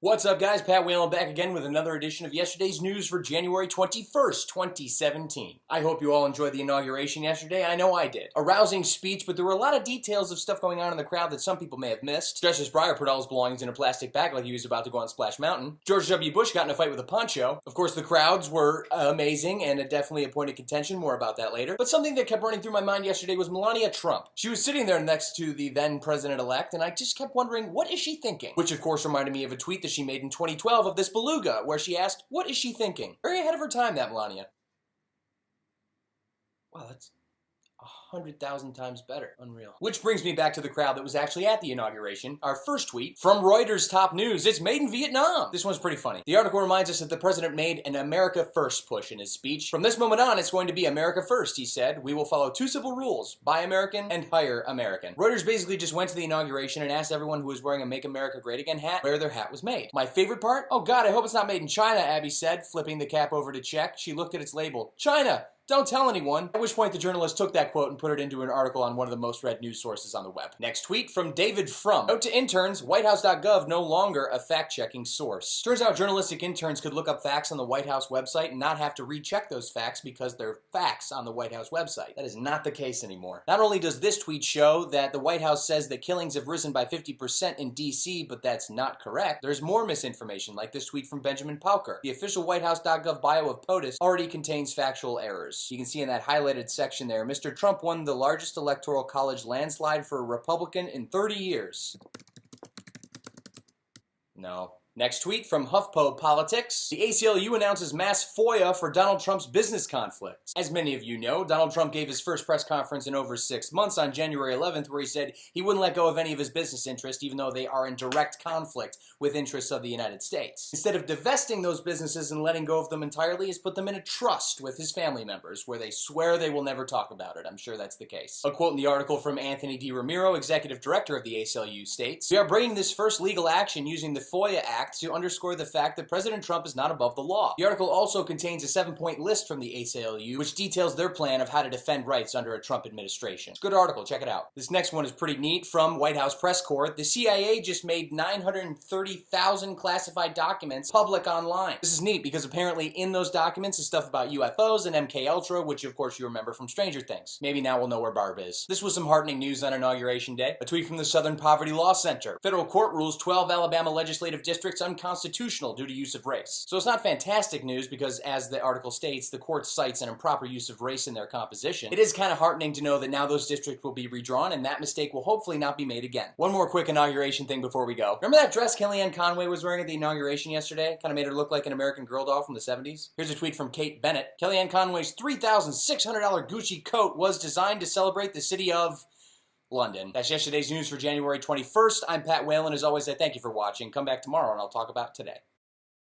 What's up, guys? Pat Whalen back again with another edition of yesterday's news for January 21st, 2017. I hope you all enjoyed the inauguration yesterday. I know I did. A rousing speech, but there were a lot of details of stuff going on in the crowd that some people may have missed. Justice Breyer put all his belongings in a plastic bag like he was about to go on Splash Mountain. George W. Bush got in a fight with a poncho. Of course, the crowds were amazing and definitely a point of contention. More about that later. But something that kept running through my mind yesterday was Melania Trump. She was sitting there next to the then president-elect, and I just kept wondering, what is she thinking? Which, of course, reminded me of a tweet that she made in 2012 of this beluga, where she asked, what is she thinking? Very ahead of her time, that Melania. Wow, that's 100,000 times better. Unreal. Which brings me back to the crowd that was actually at the inauguration. Our first tweet from Reuters Top News. It's made in Vietnam. This one's pretty funny. The article reminds us that the president made an America First push in his speech. From this moment on, it's going to be America First, he said. We will follow two simple rules: buy American and hire American. Reuters basically just went to the inauguration and asked everyone who was wearing a Make America Great Again hat where their hat was made. My favorite part? Oh God, I hope it's not made in China, Abby said, flipping the cap over to check. She looked at its label. China! Don't tell anyone. At which point the journalist took that quote and put it into an article on one of the most read news sources on the web. Next tweet from David Frum. Note to interns, whitehouse.gov no longer a fact-checking source. Turns out journalistic interns could look up facts on the White House website and not have to recheck those facts because they're facts on the White House website. That is not the case anymore. Not only does this tweet show that the White House says that killings have risen by 50% in DC, but that's not correct, there's more misinformation, like this tweet from Benjamin Pauker. The official whitehouse.gov bio of POTUS already contains factual errors. You can see in that highlighted section there, Mr. Trump won the largest electoral college landslide for a Republican in 30 years. No. Next tweet from HuffPo Politics. The ACLU announces mass FOIA for Donald Trump's business conflicts. As many of you know, Donald Trump gave his first press conference in over 6 months on January 11th, where he said he wouldn't let go of any of his business interests, even though they are in direct conflict with interests of the United States. Instead of divesting those businesses and letting go of them entirely, he's put them in a trust with his family members, where they swear they will never talk about it. I'm sure that's the case. A quote in the article from Anthony DiRamiro, executive director of the ACLU, states, "We are bringing this first legal action using the FOIA Act to underscore the fact that President Trump is not above the law." The article also contains a 7-point list from the ACLU, which details their plan of how to defend rights under a Trump administration. It's a good article, check it out. This next one is pretty neat from White House Press Corps. The CIA just made 930,000 classified documents public online. This is neat because apparently in those documents is stuff about UFOs and MKUltra, which of course you remember from Stranger Things. Maybe now we'll know where Barb is. This was some heartening news on Inauguration Day. A tweet from the Southern Poverty Law Center. Federal court rules 12 Alabama legislative districts unconstitutional due to use of race. So it's not fantastic news because, as the article states, the court cites an improper use of race in their composition. It is kind of heartening to know that now those districts will be redrawn and that mistake will hopefully not be made again. One more quick inauguration thing before we go. Remember that dress Kellyanne Conway was wearing at the inauguration yesterday? Kind of made her look like an American Girl doll from the 70s. Here's a tweet from Kate Bennett. Kellyanne Conway's $3,600 Gucci coat was designed to celebrate the city of London. That's yesterday's news for January 21st. I'm Pat Whalen. As always, I thank you for watching. Come back tomorrow and I'll talk about today.